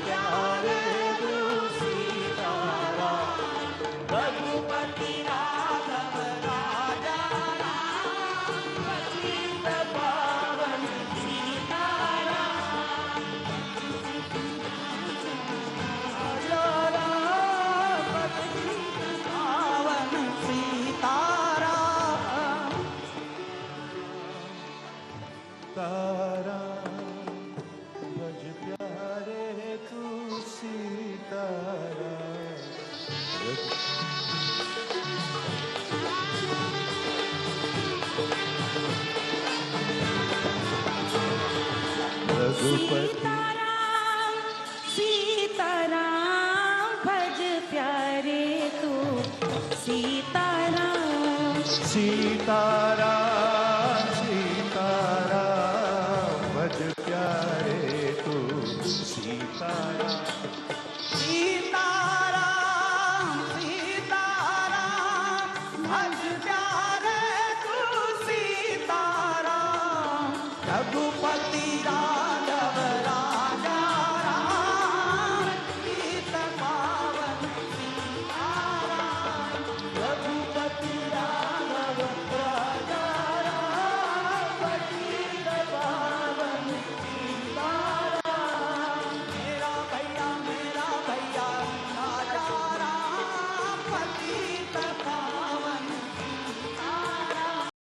प्यारे तू सीताराम, रघुपति राघव राजा राम, पतित पावन सीताराम, राजा राम, पतित पावन सीताराम, ताराम भज प्यारे तू सीताराम, रघुपति सीताराम भज प्यारे तू सीताराम, सीताराम